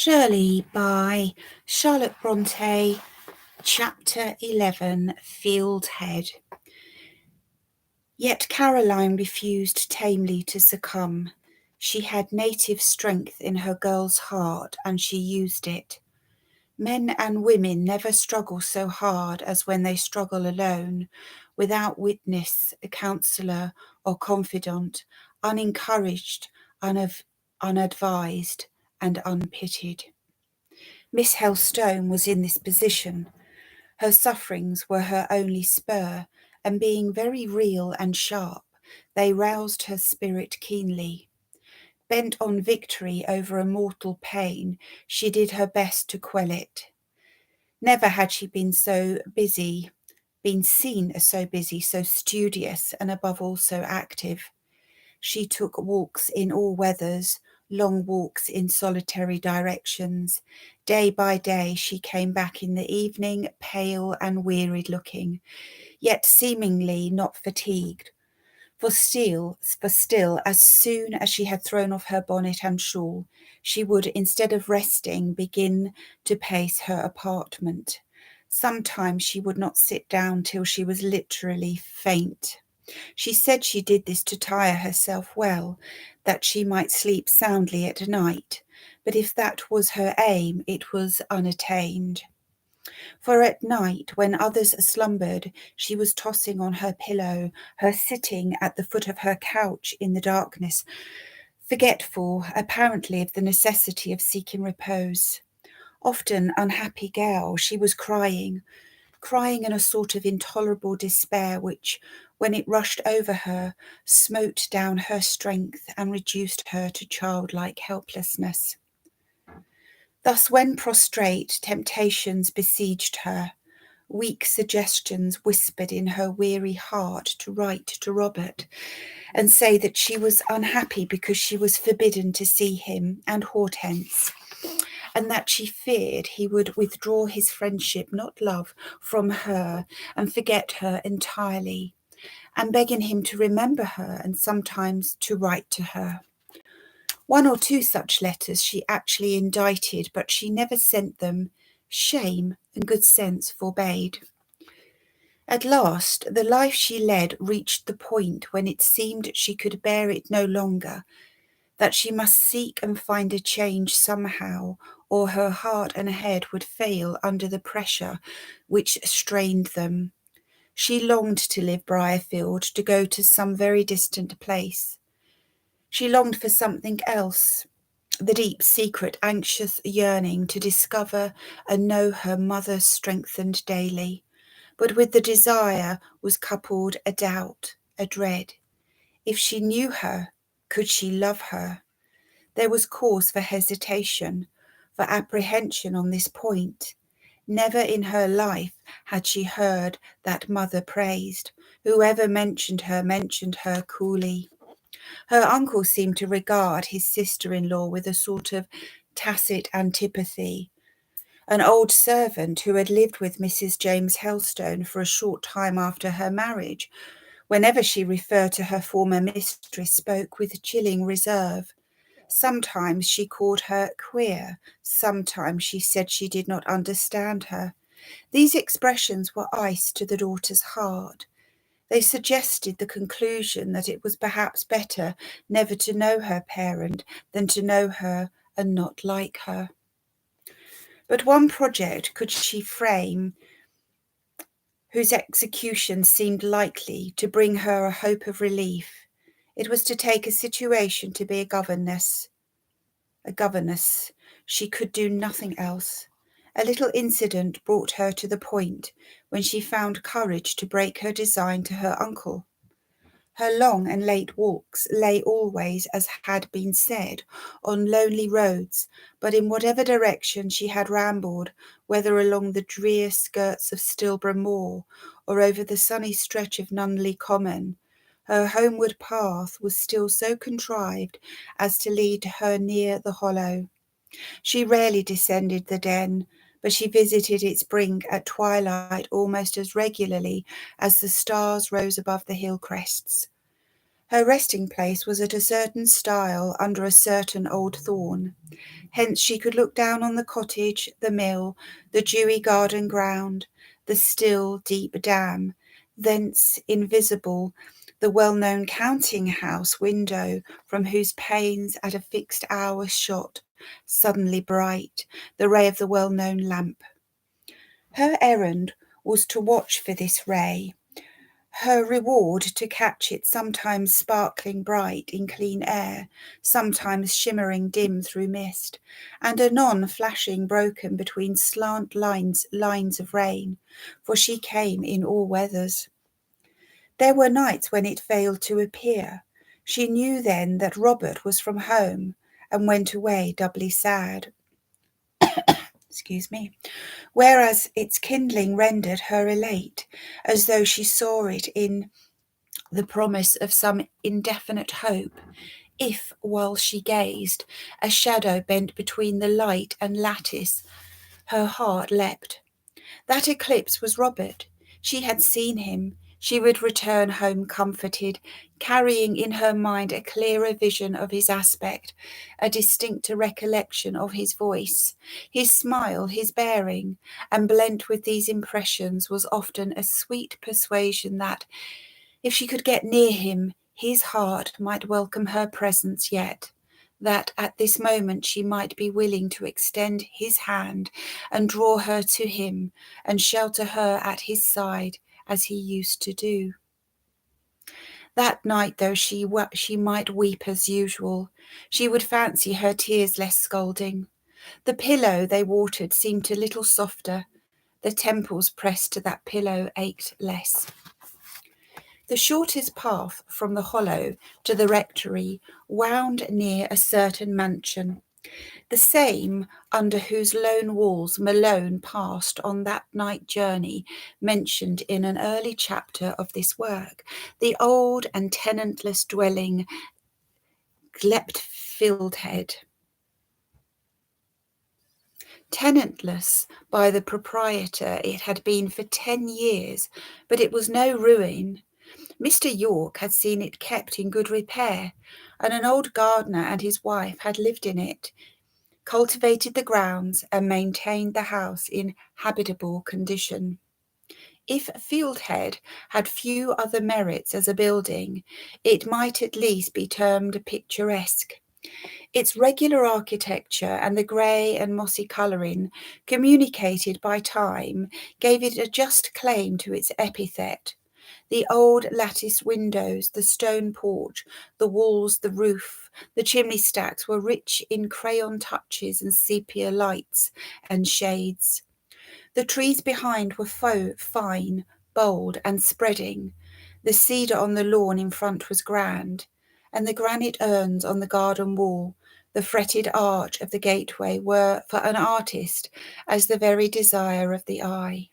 Shirley by Charlotte Bronte, Chapter 11, Field Head. Yet Caroline refused tamely to succumb. She had native strength in her girl's heart, and she used it. Men and women never struggle so hard as when they struggle alone, without witness, a counsellor, or confidant, unencouraged, unadvised, and unpitied. Miss Helstone was in this position. Her sufferings were her only spur, and being very real and sharp, they roused her spirit keenly. Bent on victory over a mortal pain, she did her best to quell it. Never had she been seen as so busy, so studious, and above all so active. She took walks in all weathers, long walks in solitary directions. Day by day she came back in the evening, pale and wearied looking, yet seemingly not fatigued. For still, as soon as she had thrown off her bonnet and shawl, she would, instead of resting, begin to pace her apartment. Sometimes she would not sit down till she was literally faint. She said she did this to tire herself well, that she might sleep soundly at night, but if that was her aim, it was unattained. For at night, when others slumbered, she was tossing on her pillow, her sitting at the foot of her couch in the darkness, forgetful, apparently, of the necessity of seeking repose. Often, unhappy girl, she was crying in a sort of intolerable despair which, when it rushed over her, smote down her strength and reduced her to childlike helplessness. Thus, when prostrate, temptations besieged her. Weak suggestions whispered in her weary heart to write to Robert and say that she was unhappy because she was forbidden to see him and Hortense, and that she feared he would withdraw his friendship, not love, from her and forget her entirely, and begging him to remember her and sometimes to write to her. One or two such letters she actually indited, but she never sent them. Shame and good sense forbade. At last, the life she led reached the point when it seemed she could bear it no longer, that she must seek and find a change somehow, or her heart and head would fail under the pressure which strained them. She longed to leave Briarfield, to go to some very distant place. She longed for something else, the deep, secret, anxious yearning to discover and know her mother strengthened daily. But with the desire was coupled a doubt, a dread. If she knew her, could she love her? There was cause for hesitation, for apprehension on this point. Never in her life had she heard that mother praised. Whoever mentioned her coolly. Her uncle seemed to regard his sister-in-law with a sort of tacit antipathy. An old servant who had lived with Mrs. James Helstone for a short time after her marriage, whenever she referred to her former mistress, spoke with chilling reserve. Sometimes she called her queer, sometimes she said she did not understand her. These expressions were ice to the daughter's heart. They suggested the conclusion that it was perhaps better never to know her parent than to know her and not like her. But one project could she frame whose execution seemed likely to bring her a hope of relief. It was to take a situation to be a governess. She could do nothing else. A little incident brought her to the point when she found courage to break her design to her uncle. Her long and late walks lay always, as had been said, on lonely roads, but in whatever direction she had rambled, whether along the drear skirts of Stilborough Moor or over the sunny stretch of Nunley Common, her homeward path was still so contrived as to lead her near the hollow. She rarely descended the Den, but she visited its brink at twilight almost as regularly as the stars rose above the hill crests. Her resting place was at a certain stile under a certain old thorn. Hence she could look down on the cottage, the mill, the dewy garden ground, the still, deep dam, thence invisible the well-known counting-house window, from whose panes at a fixed hour shot, suddenly bright, the ray of the well-known lamp. Her errand was to watch for this ray, her reward to catch it sometimes sparkling bright in clean air, sometimes shimmering dim through mist, and anon flashing broken between slant lines of rain, for she came in all weathers. There were nights when it failed to appear. She knew then that Robert was from home, and went away doubly sad. Excuse me. Whereas its kindling rendered her elate, as though she saw it in the promise of some indefinite hope, if, while she gazed, a shadow bent between the light and lattice, her heart leapt. That eclipse was Robert. She had seen him. She would return home comforted, carrying in her mind a clearer vision of his aspect, a distincter recollection of his voice, his smile, his bearing, and blent with these impressions was often a sweet persuasion that, if she could get near him, his heart might welcome her presence yet, that at this moment she might be willing to extend his hand and draw her to him and shelter her at his side as he used to do. That night, though she might weep as usual, she would fancy her tears less scalding. The pillow they watered seemed a little softer. The temples pressed to that pillow ached less. The shortest path from the hollow to the rectory wound near a certain mansion, the same under whose lone walls Malone passed on that night journey mentioned in an early chapter of this work, the old and tenantless dwelling Gleptfieldhead. Tenantless by the proprietor it had been for 10 years, but it was no ruin. Mr. York had seen it kept in good repair, and an old gardener and his wife had lived in it, cultivated the grounds, and maintained the house in habitable condition. If Fieldhead had few other merits as a building, it might at least be termed picturesque. Its regular architecture and the grey and mossy colouring, communicated by time, gave it a just claim to its epithet. The old lattice windows, the stone porch, the walls, the roof, the chimney stacks were rich in crayon touches and sepia lights and shades. The trees behind were fine, bold, and spreading. The cedar on the lawn in front was grand, and the granite urns on the garden wall, the fretted arch of the gateway, were, for an artist, as the very desire of the eye.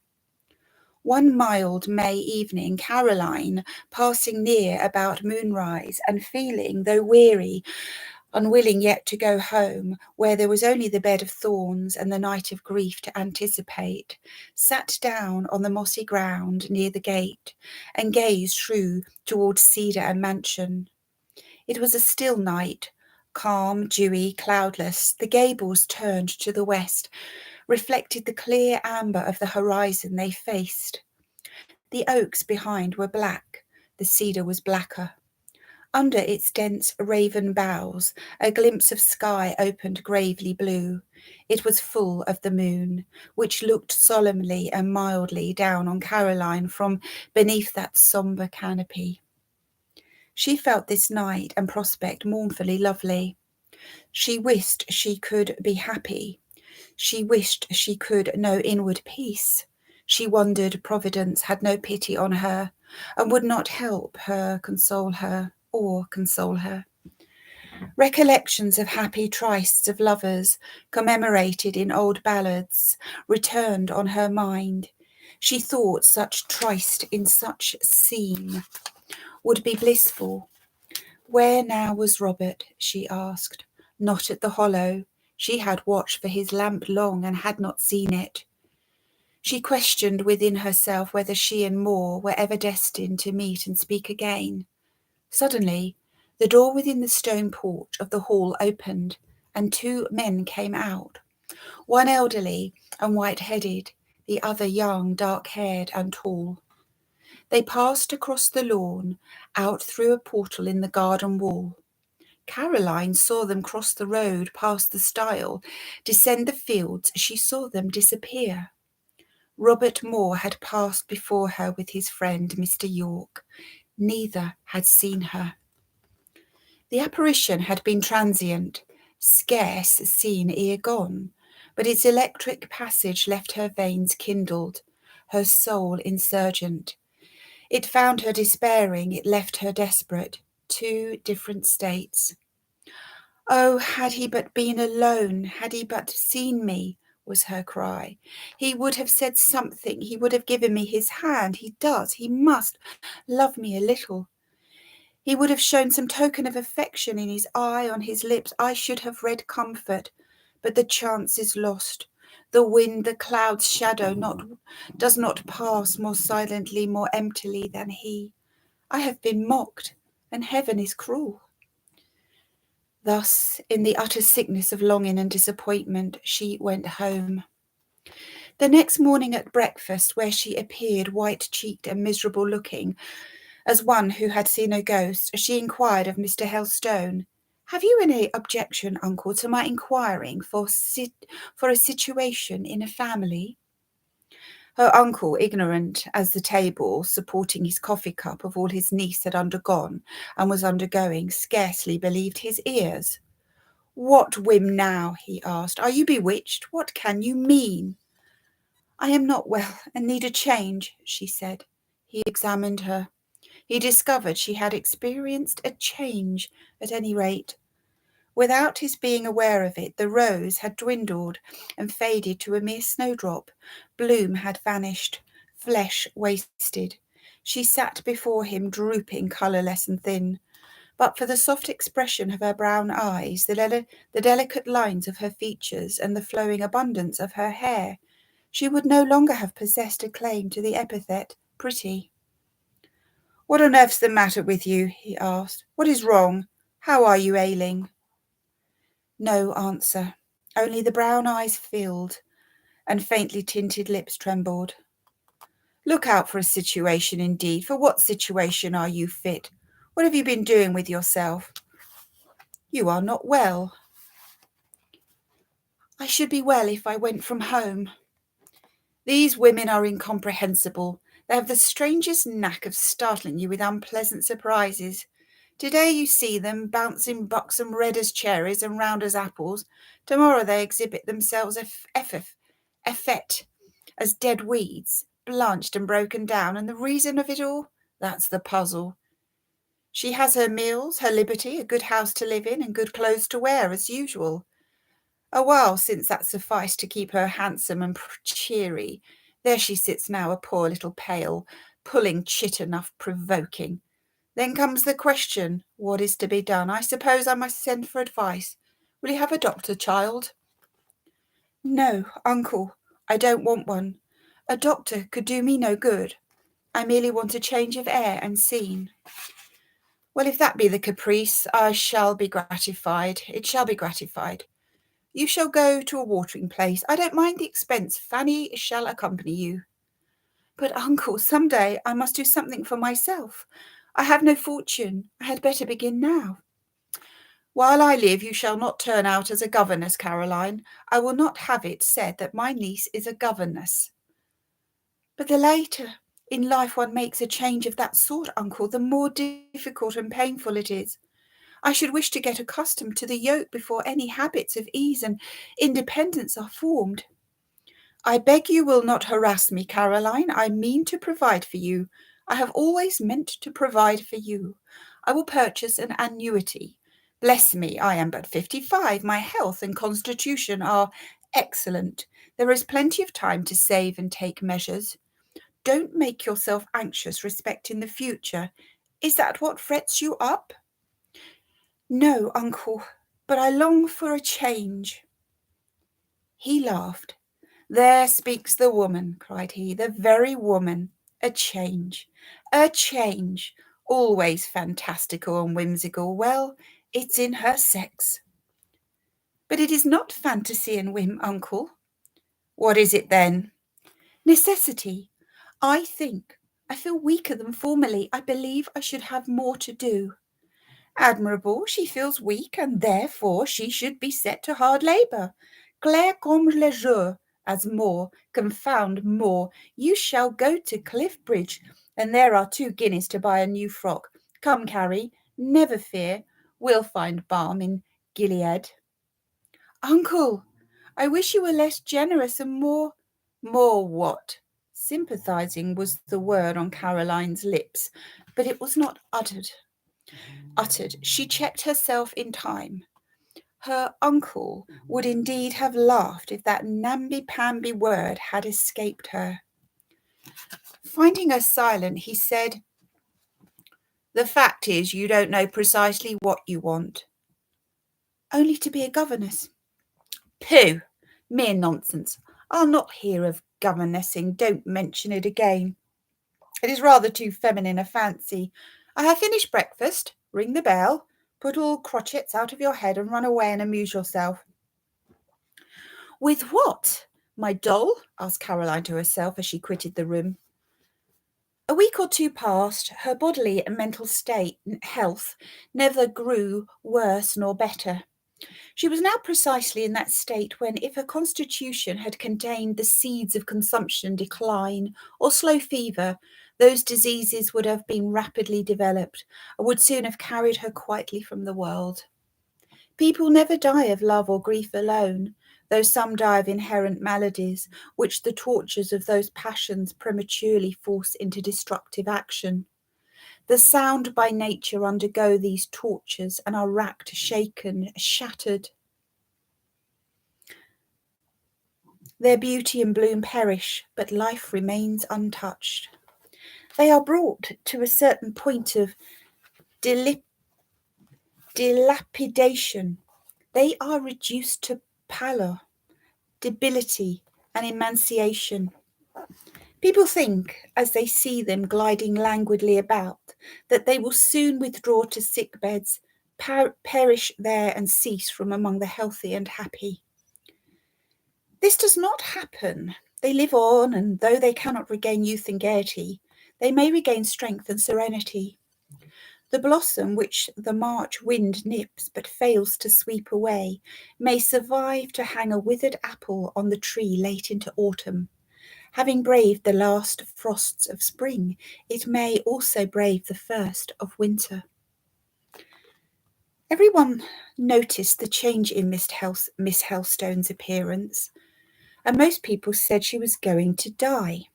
One mild May evening, Caroline, passing near about moonrise, and feeling, though weary, unwilling yet to go home, where there was only the bed of thorns and the night of grief to anticipate, sat down on the mossy ground near the gate, and gazed through towards cedar and mansion. It was a still night, calm, dewy, cloudless. The gables turned to the west, reflected the clear amber of the horizon they faced. The oaks behind were black, the cedar was blacker. Under its dense raven boughs, a glimpse of sky opened gravely blue. It was full of the moon, which looked solemnly and mildly down on Caroline from beneath that sombre canopy. She felt this night and prospect mournfully lovely. She wished she could be happy. She wished she could know inward peace. She wondered Providence had no pity on her, and would not help her, console her. Recollections of happy trysts of lovers, commemorated in old ballads, returned on her mind. She thought such tryst in such scene would be blissful. Where now was Robert, she asked. Not at the hollow. She had watched for his lamp long and had not seen it. She questioned within herself whether she and Moore were ever destined to meet and speak again. Suddenly, the door within the stone porch of the hall opened, and 2 men came out, one elderly and white-headed, the other young, dark-haired and tall. They passed across the lawn, out through a portal in the garden wall. Caroline saw them cross the road, past the stile, descend the fields. She saw them disappear. Robert Moore had passed before her with his friend, Mr. Yorke. Neither had seen her. The apparition had been transient, scarce seen ere gone, but its electric passage left her veins kindled, her soul insurgent. It found her despairing, it left her desperate, 2 different states. Oh, had he but been alone, had he but seen me, was her cry. He would have said something, he would have given me his hand. He does, he must love me a little. He would have shown some token of affection in his eye, on his lips. I should have read comfort, but the chance is lost. The wind, the cloud's shadow does not pass more silently, more emptily than he. I have been mocked, and heaven is cruel. Thus, in the utter sickness of longing and disappointment, she went home. The next morning at breakfast, where she appeared white-cheeked and miserable-looking, as one who had seen a ghost, she inquired of Mr. Helstone, "Have you any objection, uncle, to my inquiring for a situation in a family?" Her uncle, ignorant as the table, supporting his coffee cup, of all his niece had undergone and was undergoing, scarcely believed his ears. "What whim now?" he asked. "Are you bewitched? What can you mean?" "I am not well and need a change," she said. He examined her. He discovered she had experienced a change, at any rate. Without his being aware of it, the rose had dwindled and faded to a mere snowdrop. Bloom had vanished, flesh wasted. She sat before him, drooping, colourless and thin. But for the soft expression of her brown eyes, the delicate lines of her features, and the flowing abundance of her hair, she would no longer have possessed a claim to the epithet pretty. "What on earth's the matter with you?" he asked. "What is wrong? How are you ailing?" No answer. Only the brown eyes filled, and faintly tinted lips trembled. "Look out for a situation, indeed. For what situation are you fit? What have you been doing with yourself? You are not well." "I should be well if I went from home." "These women are incomprehensible. They have the strangest knack of startling you with unpleasant surprises. Today you see them bouncing buxom, red as cherries and round as apples. Tomorrow they exhibit themselves effete as dead weeds, blanched and broken down. And the reason of it all? That's the puzzle. She has her meals, her liberty, a good house to live in, and good clothes to wear, as usual. A while since that sufficed to keep her handsome and cheery. There she sits now, a poor little pale, pulling chit enough, provoking. Then comes the question, what is to be done? I suppose I must send for advice. Will you have a doctor, child?" "No, uncle, I don't want one. A doctor could do me no good. I merely want a change of air and scene." "Well, if that be the caprice, I shall be gratified. It shall be gratified. You shall go to a watering place. I don't mind the expense. Fanny shall accompany you." "But, uncle, some day I must do something for myself. I have no fortune. I had better begin now." "While I live, you shall not turn out as a governess, Caroline. I will not have it said that my niece is a governess." "But the later in life one makes a change of that sort, uncle, the more difficult and painful it is. I should wish to get accustomed to the yoke before any habits of ease and independence are formed." "I beg you will not harass me, Caroline. I mean to provide for you. I have always meant to provide for you. I will purchase an annuity. Bless me, I am but 55. My health and constitution are excellent. There is plenty of time to save and take measures. Don't make yourself anxious respecting the future. Is that what frets you up?" "No, uncle, but I long for a change." He laughed. "There speaks the woman," cried he, "the very woman. A change, a change. always fantastical and whimsical. Well, it's in her sex. But it is not fantasy and whim, uncle. What is it then? Necessity. I feel weaker than formerly. I believe I should have more to do. Admirable, she feels weak, and therefore she should be set to hard labour. Clair comme le jour, as more, confound more. You shall go to Cliff Bridge, and there are 2 guineas to buy a new frock. Come, Carrie, never fear, we'll find balm in Gilead. Uncle, I wish you were less generous and more. More what? Sympathizing was the word on Caroline's lips, but it was not uttered. She checked herself in time. Her uncle would indeed have laughed if that namby-pamby word had escaped her. Finding her silent, he said, "The fact is, you don't know precisely what you want." "Only to be a governess." "Pooh! Mere nonsense. I'll not hear of governessing. Don't mention it again. It is rather too feminine a fancy. I have finished breakfast. Ring the bell. Put all crotchets out of your head and run away and amuse yourself." "With what? My doll?" asked Caroline to herself as she quitted the room. A week or 2 passed. Her bodily and mental health never grew worse nor better. She was now precisely in that state when, if her constitution had contained the seeds of consumption, decline, or slow fever, those diseases would have been rapidly developed and would soon have carried her quietly from the world. People never die of love or grief alone, though some die of inherent maladies, which the tortures of those passions prematurely force into destructive action. The sound by nature undergo these tortures and are racked, shaken, shattered. Their beauty and bloom perish, but life remains untouched. They are brought to a certain point of dilapidation. They are reduced to pallor, debility, and emaciation. People think, as they see them gliding languidly about, that they will soon withdraw to sick beds, perish there, and cease from among the healthy and happy. This does not happen. They live on, and though they cannot regain youth and gaiety, they may regain strength and serenity. The blossom which the March wind nips but fails to sweep away may survive to hang a withered apple on the tree late into autumn. Having braved the last frosts of spring, it may also brave the first of winter. Everyone noticed the change in Miss Helstone's appearance, and most people said she was going to die.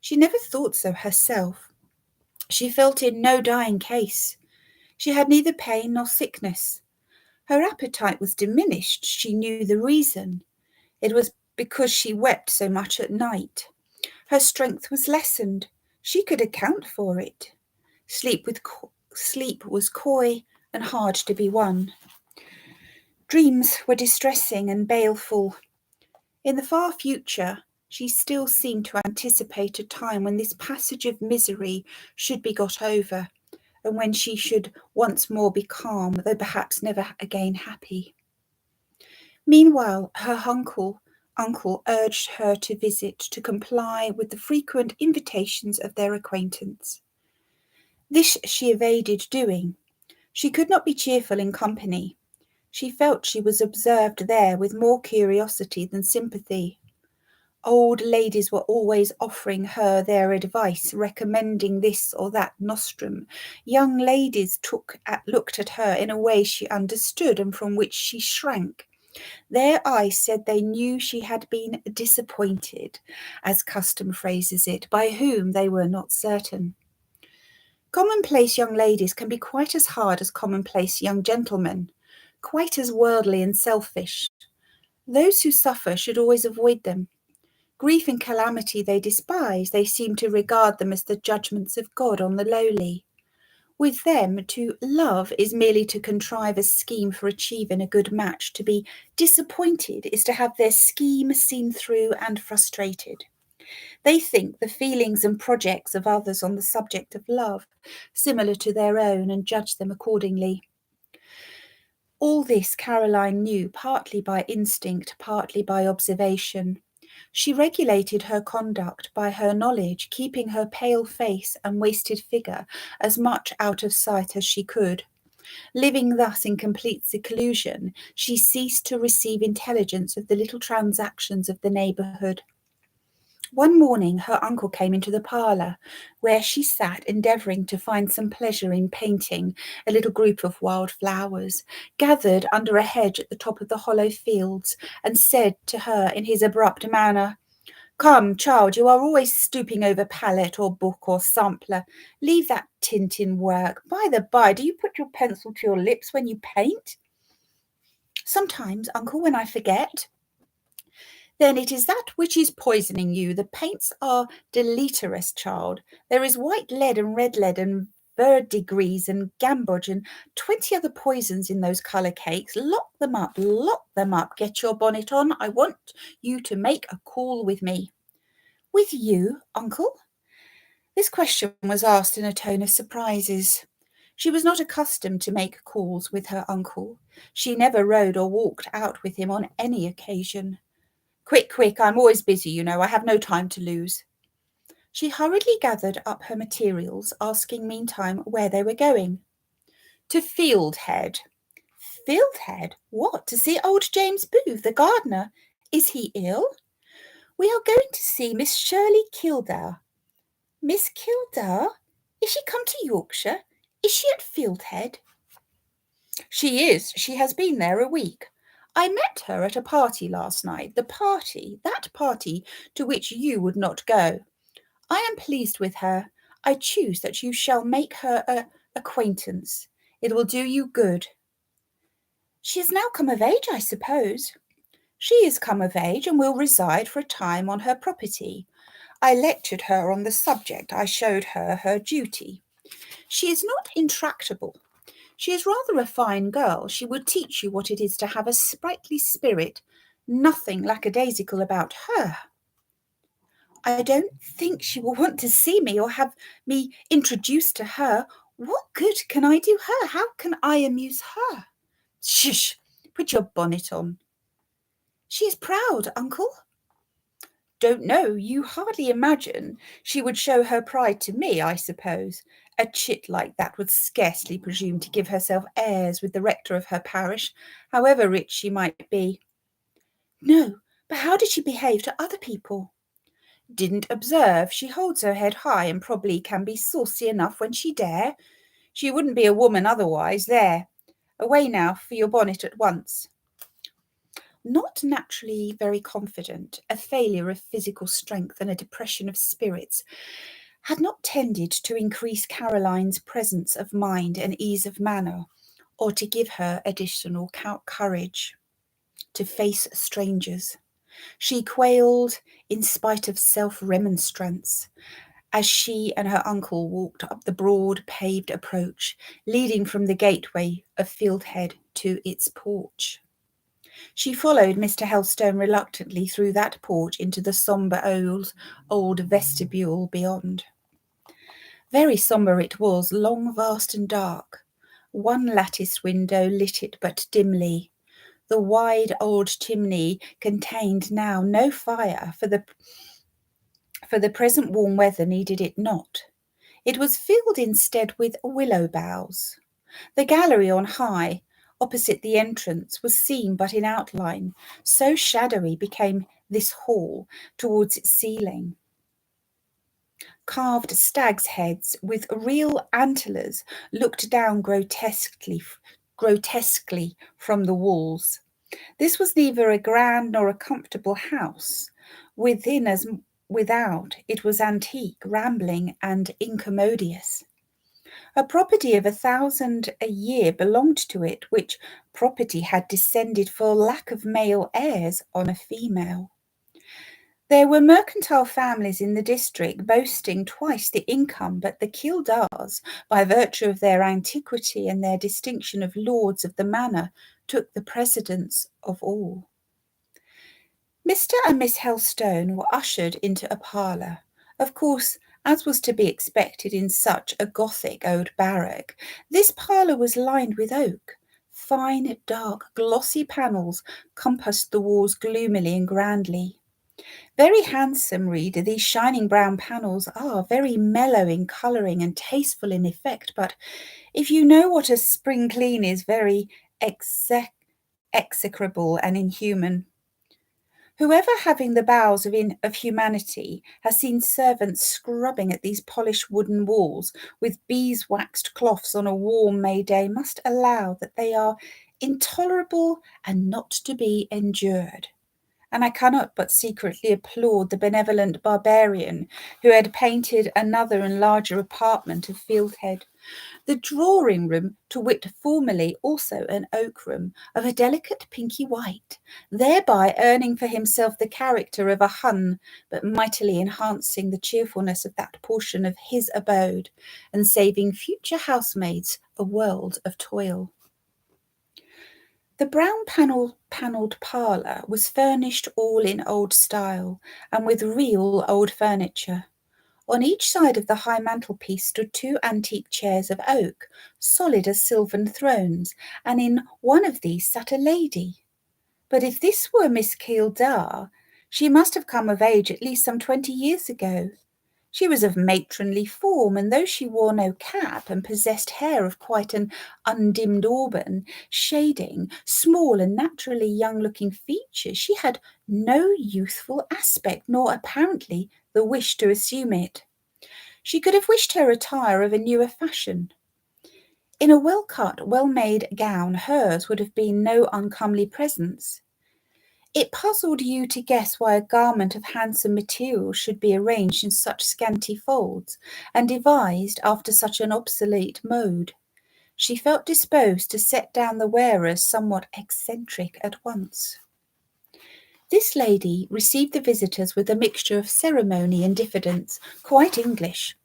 She never thought so herself. She felt in no dying case. She had neither pain nor sickness. Her appetite was diminished. She knew the reason. It was because she wept so much at night. Her strength was lessened. She could account for it. Sleep was coy and hard to be won. Dreams were distressing and baleful. In the far future, she still seemed to anticipate a time when this passage of misery should be got over, and when she should once more be calm, though perhaps never again happy. Meanwhile, her uncle urged her to visit, to comply with the frequent invitations of their acquaintance. This she evaded doing. She could not be cheerful in company. She felt she was observed there with more curiosity than sympathy. Old ladies were always offering her their advice, recommending this or that nostrum. Young ladies looked at her in a way she understood and from which she shrank. Their eyes said they knew she had been disappointed, as custom phrases it, by whom they were not certain. Commonplace young ladies can be quite as hard as commonplace young gentlemen, quite as worldly and selfish. Those who suffer should always avoid them. Grief and calamity they despise. They seem to regard them as the judgments of God on the lowly. With them, to love is merely to contrive a scheme for achieving a good match. To be disappointed is to have their scheme seen through and frustrated. They think the feelings and projects of others on the subject of love similar to their own and judge them accordingly. All this Caroline knew, partly by instinct, partly by observation. She regulated her conduct by her knowledge, keeping her pale face and wasted figure as much out of sight as she could. Living thus in complete seclusion, she ceased to receive intelligence of the little transactions of the neighbourhood. One morning her uncle came into the parlour, where she sat endeavouring to find some pleasure in painting a little group of wild flowers, gathered under a hedge at the top of the hollow fields, and said to her in his abrupt manner, "Come, child, you are always stooping over palette or book or sampler. Leave that tintin work. By the by, do you put your pencil to your lips when you paint?" "Sometimes, uncle, when I forget." "Then it is that which is poisoning you. The paints are deleterious, child. There is white lead and red lead and verdigris and gamboge and 20 other poisons in those colour cakes. Lock them up, lock them up. Get your bonnet on. I want you to make a call with me." "With you, uncle?" This question was asked in a tone of surprises. She was not accustomed to make calls with her uncle. She never rode or walked out with him on any occasion. "Quick, quick, I'm always busy, you know. I have no time to lose." She hurriedly gathered up her materials, asking meantime where they were going. "To Fieldhead." "Fieldhead? What, to see old James Booth, the gardener? Is he ill?" "We are going to see Miss Shirley Kildare." "Miss Kildare? Is she come to Yorkshire? Is she at Fieldhead?" "She is. She has been there a week. I met her at a party last night, that party to which you would not go. I am pleased with her. I choose that you shall make her acquaintance. It will do you good." "She is now come of age, I suppose?" "She is come of age and will reside for a time on her property. I lectured her on the subject. I showed her her duty. She is not intractable. She is rather a fine girl. She would teach you what it is to have a sprightly spirit. Nothing lackadaisical about her." "I don't think she will want to see me or have me introduced to her. What good can I do her? How can I amuse her?" "Shush! Put your bonnet on." "She is proud, uncle." "Don't know. You hardly imagine she would show her pride to me, I suppose. A chit like that would scarcely presume to give herself airs with the rector of her parish, however rich she might be." "No, but how did she behave to other people?" "Didn't observe. She holds her head high and probably can be saucy enough when she dare. She wouldn't be a woman otherwise. There. Away now for your bonnet at once." Not naturally very confident, a failure of physical strength and a depression of spirits had not tended to increase Caroline's presence of mind and ease of manner, or to give her additional courage to face strangers. She quailed in spite of self-remonstrance as she and her uncle walked up the broad paved approach leading from the gateway of Fieldhead to its porch. She followed Mr. Helstone reluctantly through that porch into the sombre old vestibule beyond. Very sombre it was, long, vast and dark. One lattice window lit it but dimly. The wide old chimney contained now no fire, for the present warm weather needed it not. It was filled instead with willow boughs. The gallery on high, opposite the entrance, was seen but in outline, so shadowy became this hall towards its ceiling. Carved stags' heads with real antlers looked down grotesquely from the walls. This was neither a grand nor a comfortable house. Within as without, it was antique, rambling, and incommodious. A property of 1,000 a year belonged to it, which property had descended for lack of male heirs on a female. There were mercantile families in the district boasting twice the income, but the Kildares, by virtue of their antiquity and their distinction of lords of the manor, took the precedence of all. Mr. and Miss Helstone were ushered into a parlour. Of course, as was to be expected in such a Gothic old barrack, this parlour was lined with oak. Fine, dark, glossy panels compassed the walls gloomily and grandly. Very handsome, reader, these shining brown panels are, very mellow in colouring and tasteful in effect, but if you know what a spring clean is, very execrable and inhuman. Whoever having the bowels of humanity has seen servants scrubbing at these polished wooden walls with beeswaxed cloths on a warm May day must allow that they are intolerable and not to be endured. And I cannot but secretly applaud the benevolent barbarian who had painted another and larger apartment of Fieldhead. The drawing room, to wit, formerly also an oak room, of a delicate pinky white, thereby earning for himself the character of a Hun, but mightily enhancing the cheerfulness of that portion of his abode, and saving future housemaids a world of toil. The brown panelled parlour was furnished all in old style, and with real old furniture. On each side of the high mantelpiece stood two antique chairs of oak, solid as sylvan thrones, and in one of these sat a lady. But if this were Miss Kildare, she must have come of age at least some 20 years ago. She was of matronly form, and though she wore no cap and possessed hair of quite an undimmed auburn shading, small and naturally young-looking features, she had no youthful aspect, nor apparently the wish to assume it. She could have wished her attire of a newer fashion. In a well-cut, well-made gown, hers would have been no uncomely presence. It puzzled you to guess why a garment of handsome material should be arranged in such scanty folds, and devised after such an obsolete mode. She felt disposed to set down the wearers somewhat eccentric at once. This lady received the visitors with a mixture of ceremony and diffidence, quite English.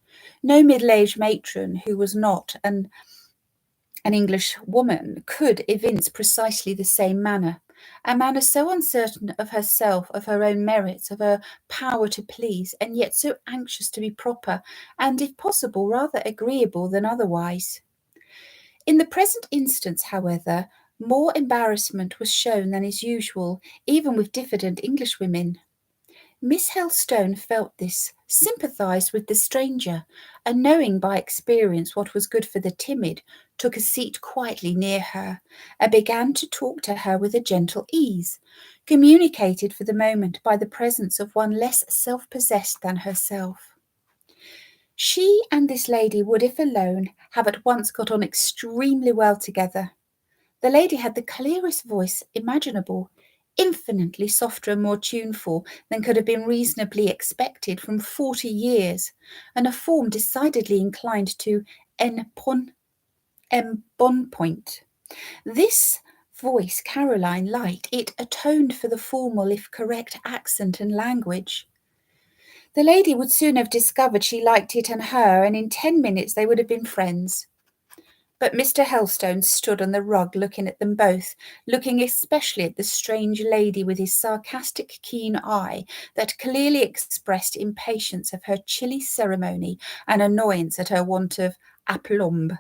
No middle-aged matron who was not an English woman could evince precisely the same manner. A manner so uncertain of herself, of her own merits, of her power to please, and yet so anxious to be proper, and, if possible, rather agreeable than otherwise. In the present instance, however, more embarrassment was shown than is usual, even with diffident Englishwomen. Miss Helstone felt this, sympathised with the stranger, and knowing by experience what was good for the timid, took a seat quietly near her, and began to talk to her with a gentle ease, communicated for the moment by the presence of one less self-possessed than herself. She and this lady would, if alone, have at once got on extremely well together. The lady had the clearest voice imaginable, infinitely softer and more tuneful than could have been reasonably expected from 40 years, and a form decidedly inclined to embonpoint. This voice Caroline liked. It atoned for the formal, if correct, accent and language. The lady would soon have discovered she liked it and her, and in 10 minutes they would have been friends. But Mr. Helstone stood on the rug looking at them both, looking especially at the strange lady with his sarcastic keen eye that clearly expressed impatience of her chilly ceremony and annoyance at her want of aplomb.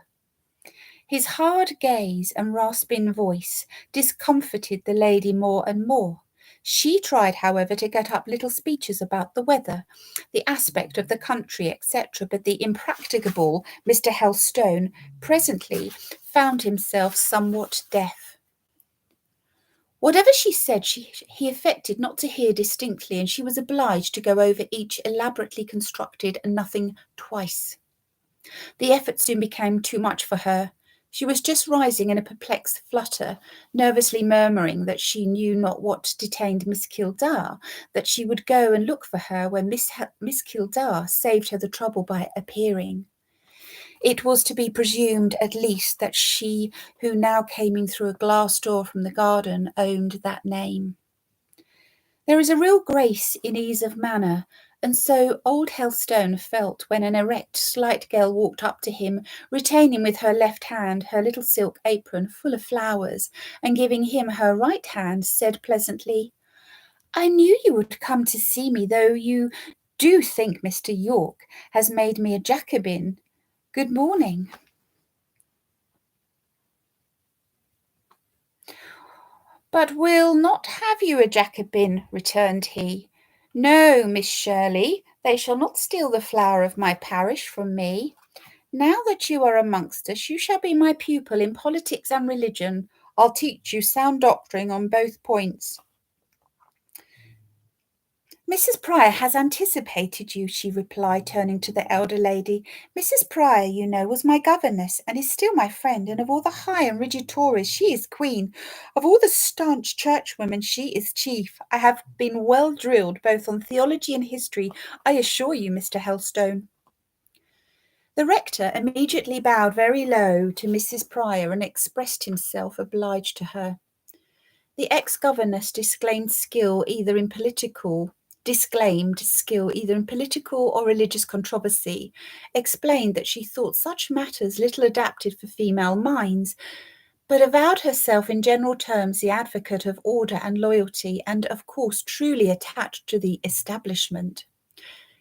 His hard gaze and rasping voice discomfited the lady more and more. She tried, however, to get up little speeches about the weather, the aspect of the country, etc., but the impracticable Mr. Helstone presently found himself somewhat deaf. Whatever she said, he affected not to hear distinctly, and she was obliged to go over each elaborately constructed nothing twice. The effort soon became too much for her. She was just rising in a perplexed flutter, nervously murmuring that she knew not what detained Miss Kildare, that she would go and look for her when Miss Kildare saved her the trouble by appearing. It was to be presumed, at least, that she who now came in through a glass door from the garden owned that name. There is a real grace in ease of manner, and so old Helstone felt when an erect, slight girl walked up to him, retaining with her left hand her little silk apron full of flowers, and giving him her right hand, said pleasantly, I knew you would come to see me, though you do think Mr. Yorke has made me a Jacobin. Good morning. But we'll not have you a Jacobin, returned he. No, Miss Shirley, they shall not steal the flower of my parish from me. Now that you are amongst us, you shall be my pupil in politics and religion. I'll teach you sound doctrine on both points. Mrs. Pryor has anticipated you, she replied, turning to the elder lady. Mrs. Pryor, you know, was my governess, and is still my friend, and of all the high and rigid Tories, she is queen. Of all the staunch churchwomen, she is chief. I have been well drilled, both on theology and history, I assure you, Mr. Helstone. The rector immediately bowed very low to Mrs. Pryor and expressed himself obliged to her. The ex-governess disclaimed skill either in political or religious controversy, explained that she thought such matters little adapted for female minds, but avowed herself in general terms the advocate of order and loyalty, and of course truly attached to the establishment.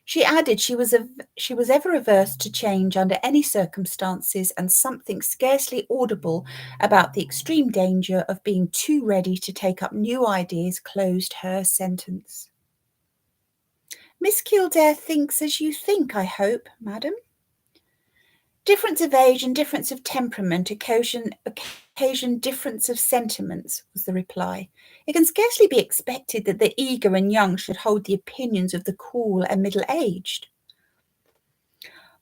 She added she was ever averse to change under any circumstances, and something scarcely audible about the extreme danger of being too ready to take up new ideas closed her sentence. Miss Kildare thinks as you think, I hope, madam. Difference of age and difference of temperament occasion difference of sentiments, was the reply. It can scarcely be expected that the eager and young should hold the opinions of the cool and middle-aged.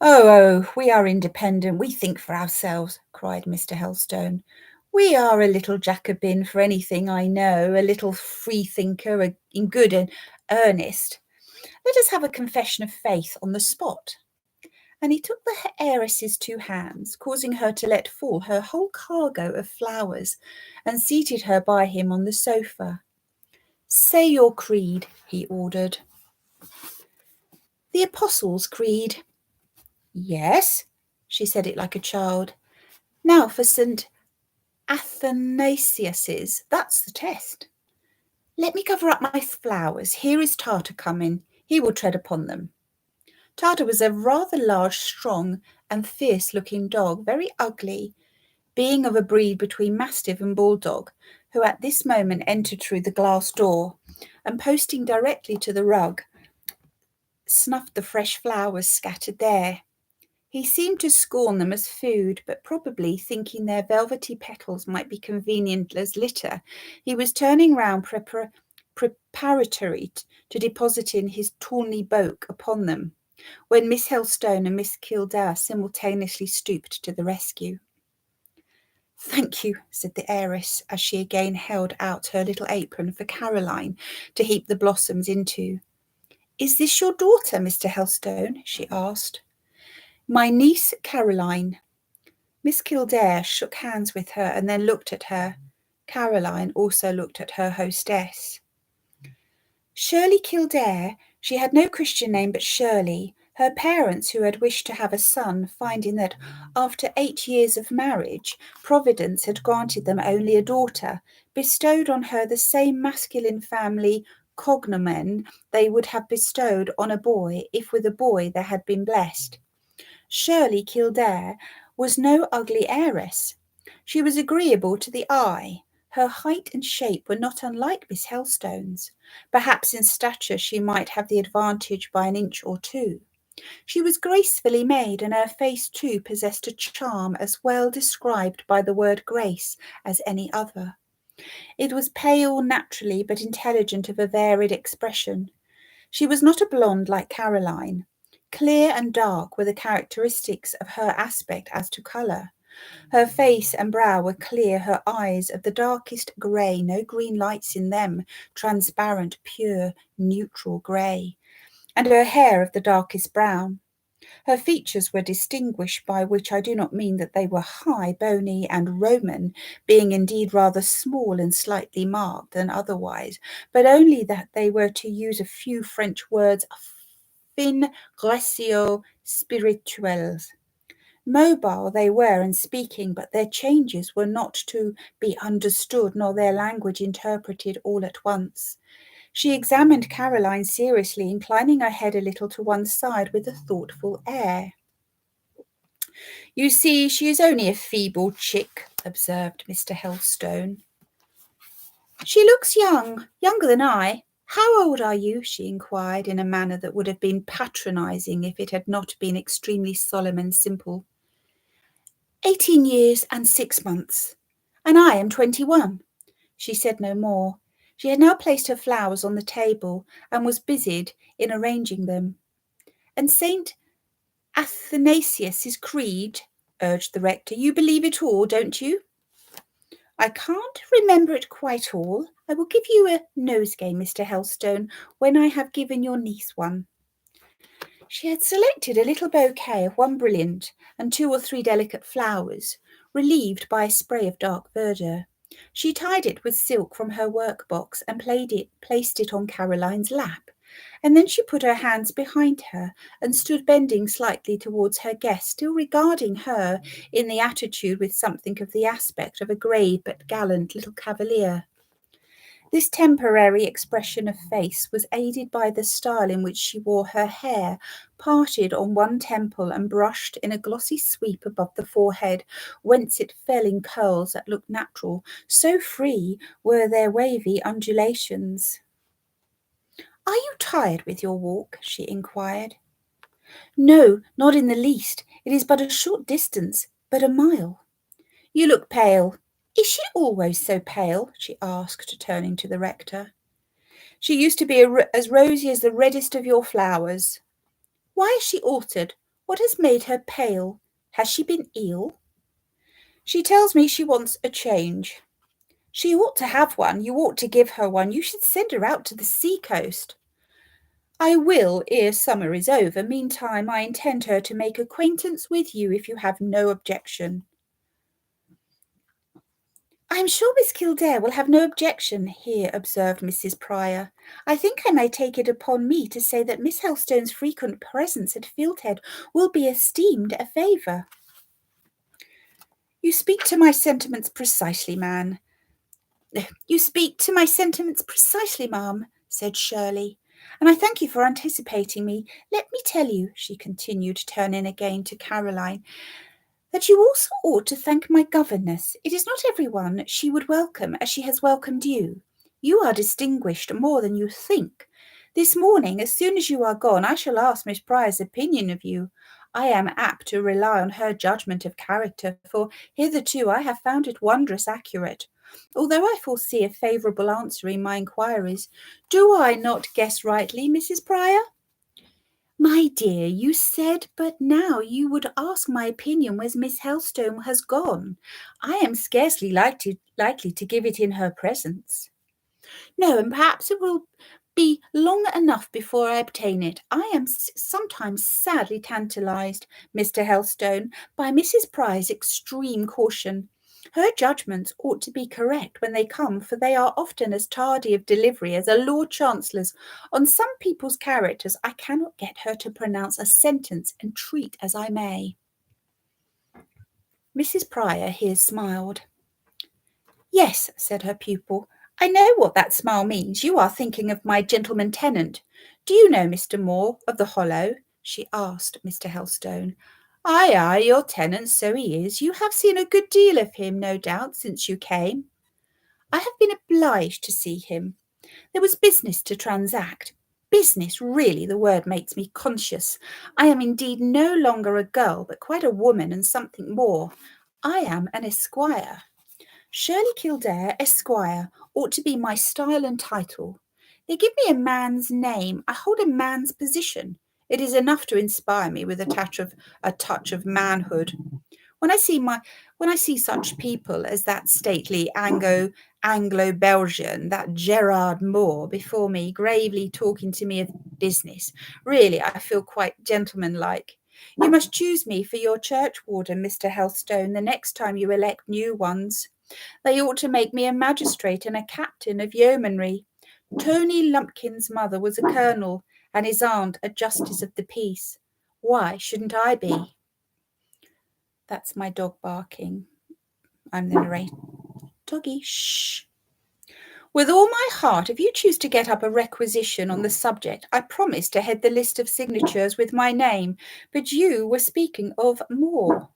Oh, we are independent, we think for ourselves, cried Mr. Helstone. We are a little Jacobin for anything I know, a little freethinker in good and earnest. Let us have a confession of faith on the spot. And he took the heiress's 2 hands, causing her to let fall her whole cargo of flowers, and seated her by him on the sofa. Say your creed, he ordered. The Apostles' Creed. Yes, she said it like a child. Now for St. Athanasius's, that's the test. Let me cover up my flowers. Here is Tartar coming. He will tread upon them. Tartar was a rather large, strong, and fierce-looking dog, very ugly, being of a breed between Mastiff and Bulldog, who at this moment entered through the glass door, and posting directly to the rug, snuffed the fresh flowers scattered there. He seemed to scorn them as food, but probably thinking their velvety petals might be convenient as litter, he was turning round preparatory to depositing his tawny bulk upon them, when Miss Helstone and Miss Kildare simultaneously stooped to the rescue. Thank you, said the heiress, as she again held out her little apron for Caroline to heap the blossoms into. Is this your daughter, Mr. Helstone? She asked. My niece Caroline. Miss Kildare shook hands with her and then looked at her. Caroline also looked at her hostess. Shirley Kildare, she had no Christian name but Shirley, her parents, who had wished to have a son, finding that after 8 years of marriage, Providence had granted them only a daughter, bestowed on her the same masculine family cognomen they would have bestowed on a boy if with a boy they had been blessed. Shirley Kildare was no ugly heiress. She was agreeable to the eye. Her height and shape were not unlike Miss Helstone's. Perhaps in stature she might have the advantage by an inch or 2. She was gracefully made, and her face too possessed a charm as well described by the word grace as any other. It was pale naturally, but intelligent, of a varied expression. She was not a blonde like Caroline. Clear and dark were the characteristics of her aspect as to colour. Her face and brow were clear, her eyes of the darkest grey, no green lights in them, transparent, pure, neutral grey, and her hair of the darkest brown. Her features were distinguished, by which I do not mean that they were high, bony, and Roman, being indeed rather small and slightly marked than otherwise, but only that they were, to use a few French words, fin, gracieux, spirituels. Mobile they were in speaking, but their changes were not to be understood, nor their language interpreted all at once. She examined Caroline seriously, inclining her head a little to one side with a thoughtful air. "You see, she is only a feeble chick," observed Mr. Helstone. "She looks young, younger than I. How old are you?" she inquired in a manner that would have been patronising if it had not been extremely solemn and simple. 18 years and 6 months. And I am 21. She said no more. She had now placed her flowers on the table and was busied in arranging them. "And Saint Athanasius's creed," urged the rector. "You believe it all, don't you?" "I can't remember it quite all. I will give you a nosegay, Mr. Helstone, when I have given your niece one." She had selected a little bouquet of one brilliant and 2 or 3 delicate flowers, relieved by a spray of dark verdure. She tied it with silk from her work-box and placed it on Caroline's lap, and then she put her hands behind her and stood bending slightly towards her guest, still regarding her in the attitude with something of the aspect of a grave but gallant little cavalier. This temporary expression of face was aided by the style in which she wore her hair, parted on one temple and brushed in a glossy sweep above the forehead, whence it fell in curls that looked natural, so free were their wavy undulations. "Are you tired with your walk?" she inquired. "No, not in the least. It is but a short distance, but a mile." "You look pale." "Is she always so pale?" she asked, turning to the rector. "She used to be as rosy as the reddest of your flowers." "Why has she altered? What has made her pale? Has she been ill?" "She tells me she wants a change." "She ought to have one. You ought to give her one. You should send her out to the sea-coast." "I will ere summer is over. Meantime, I intend her to make acquaintance with you if you have no objection." "I am sure Miss Kildare will have no objection," here observed Mrs. Pryor. "I think I may take it upon me to say that Miss Helstone's frequent presence at Fieldhead will be esteemed a favour." "You speak to my sentiments precisely, ma'am," said Shirley, "and I thank you for anticipating me. Let me tell you," she continued, turning again to Caroline, "that you also ought to thank my governess. It is not everyone she would welcome as she has welcomed you. You are distinguished more than you think. This morning, as soon as you are gone, I shall ask Miss Pryor's opinion of you. I am apt to rely on her judgment of character, for hitherto I have found it wondrous accurate. Although I foresee a favourable answer in my inquiries, do I not guess rightly, Mrs. Pryor?" "My dear, you said but now you would ask my opinion when Miss Helstone has gone. I am scarcely likely to give it in her presence." "No, and perhaps it will be long enough before I obtain it. I am sometimes sadly tantalised, Mr. Helstone, by Mrs. Pry's extreme caution. Her judgments ought to be correct when they come, for they are often as tardy of delivery as a Lord Chancellor's. On some people's characters I cannot get her to pronounce a sentence, and treat as I may." Mrs. Pryor here smiled. "Yes," said her pupil, "I know what that smile means. You are thinking of my gentleman tenant. Do you know Mr. Moore of the Hollow?" she asked Mr. Helstone. "Aye, aye, your tenant, so he is. You have seen a good deal of him, no doubt, since you came." "I have been obliged to see him. There was business to transact. Business, really, the word makes me conscious. I am indeed no longer a girl, but quite a woman and something more. I am an esquire. Shirley Kildare, Esquire, ought to be my style and title. They give me a man's name. I hold a man's position. It is enough to inspire me with a touch of manhood. When I see such people as that stately Anglo-Belgian, that Gerard Moore, before me, gravely talking to me of business, really I feel quite gentlemanlike. You must choose me for your churchwarden, Mr. Helstone, the next time you elect new ones. They ought to make me a magistrate and a captain of yeomanry. Tony Lumpkin's mother was a colonel, and his aunt a justice of the peace. Why shouldn't I be?" That's my dog barking. I'm the narrator. Doggy, shh. With all my heart. If you choose to get up a requisition on the subject, I promise to head the list of signatures with my name. But you were speaking of Moore.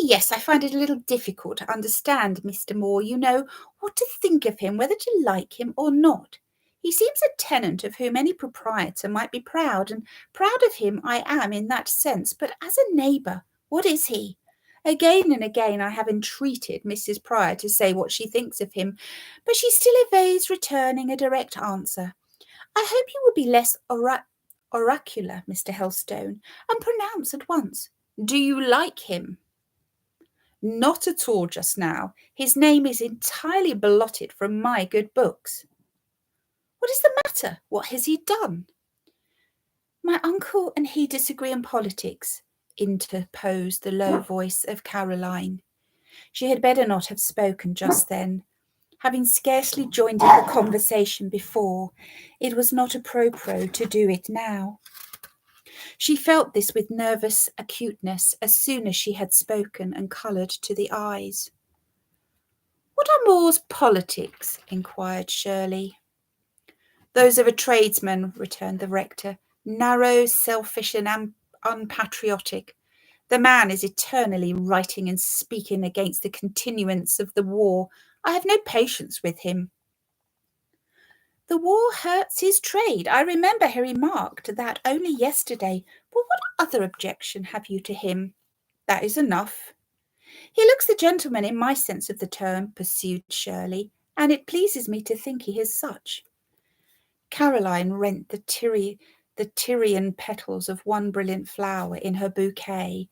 Yes, I find it a little difficult to understand Mr. Moore, you know, what to think of him, whether to like him or not. He seems a tenant of whom any proprietor might be proud, and proud of him I am in that sense, but as a neighbour, what is he? Again and again I have entreated Mrs. Pryor to say what she thinks of him, but she still evades returning a direct answer. I hope you will be less oracular, Mr. Helstone, and pronounce at once. Do you like him? Not at all just now. His name is entirely blotted from my good books. What is the matter? What has he done? My uncle and he disagree in politics, interposed the low voice of Caroline. She had better not have spoken just then. Having scarcely joined in the conversation before, it was not apropos to do it now. She felt this with nervous acuteness as soon as she had spoken and coloured to the eyes. What are Moore's politics? Inquired Shirley. Those of a tradesman, returned the rector, narrow, selfish, and unpatriotic. The man is eternally writing and speaking against the continuance of the war. I have no patience with him. The war hurts his trade. I remember he remarked that only yesterday. But what other objection have you to him? That is enough. He looks a gentleman in my sense of the term, pursued Shirley, and it pleases me to think he is such. Caroline rent the Tyrian petals of one brilliant flower in her bouquet,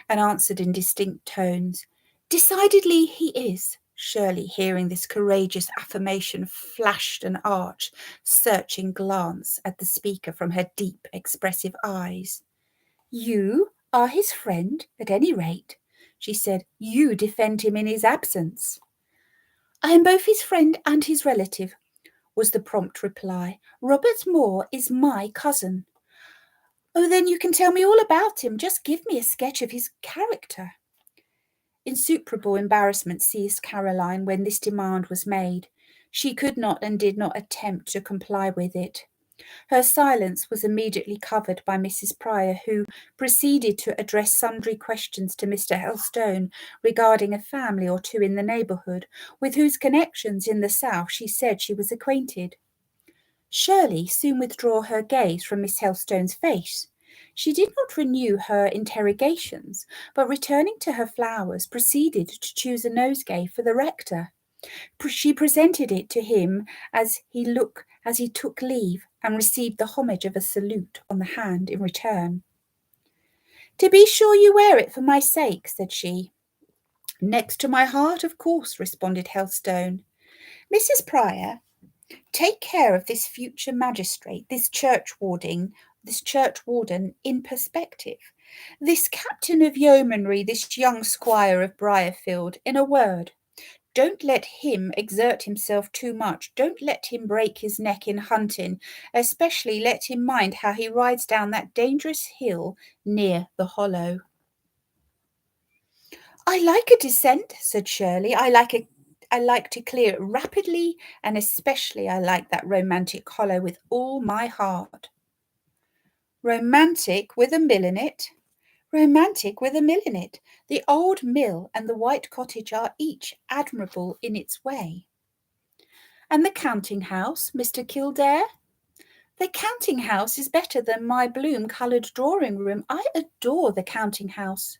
and answered in distinct tones, Decidedly he is. Shirley, hearing this courageous affirmation, flashed an arch, searching glance at the speaker from her deep, expressive eyes. You are his friend, at any rate, she said. You defend him in his absence. I am both his friend and his relative, was the prompt reply. Robert Moore is my cousin. Oh, then you can tell me all about him. Just give me a sketch of his character. Insuperable embarrassment seized Caroline when this demand was made. She could not and did not attempt to comply with it. Her silence was immediately covered by Mrs. Pryor, who proceeded to address sundry questions to Mr. Helstone regarding a family or two in the neighbourhood, with whose connections in the south she said she was acquainted. Shirley soon withdrew her gaze from Miss Helstone's face. She did not renew her interrogations, but returning to her flowers, proceeded to choose a nosegay for the rector. She presented it to him as he took leave, and received the homage of a salute on the hand in return. To be sure you wear it for my sake, said she. Next to my heart, of course, responded Helstone. Mrs. Pryor, take care of this future magistrate, this churchwarden in perspective, this captain of yeomanry, this young squire of Briarfield, in a word. Don't let him exert himself too much. Don't let him break his neck in hunting. Especially let him mind how he rides down that dangerous hill near the hollow. I like a descent, said Shirley. I like to clear it rapidly, and especially I like that romantic hollow with all my heart. Romantic with a mill in it? Romantic with a mill in it. The old mill and the white cottage are each admirable in its way. And the counting house, Mr. Kildare? The counting house is better than my bloom-coloured drawing-room. I adore the counting house.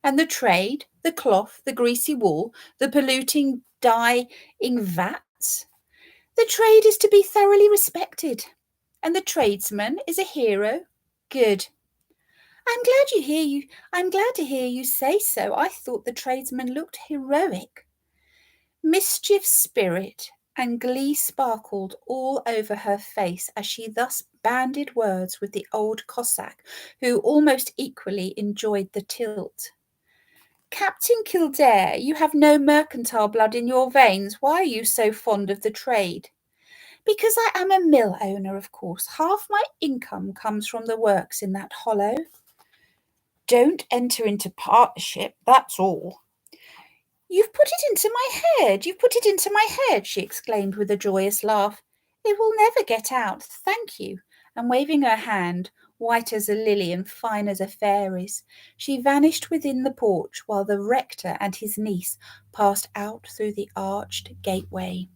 And the trade, the cloth, the greasy wool, the polluting dyeing vats? The trade is to be thoroughly respected. And the tradesman is a hero. Good. I'm glad to hear you say so. I thought the tradesman looked heroic. Mischief spirit and glee sparkled all over her face as she thus bandied words with the old Cossack, who almost equally enjoyed the tilt. Captain Kildare, you have no mercantile blood in your veins. Why are you so fond of the trade? Because I am a mill owner, of course. Half my income comes from the works in that hollow. Don't enter into partnership, that's all. You've put it into my head! You've put it into my head! She exclaimed with a joyous laugh. It will never get out, thank you. And waving her hand, white as a lily and fine as a fairy's, she vanished within the porch while the rector and his niece passed out through the arched gateway.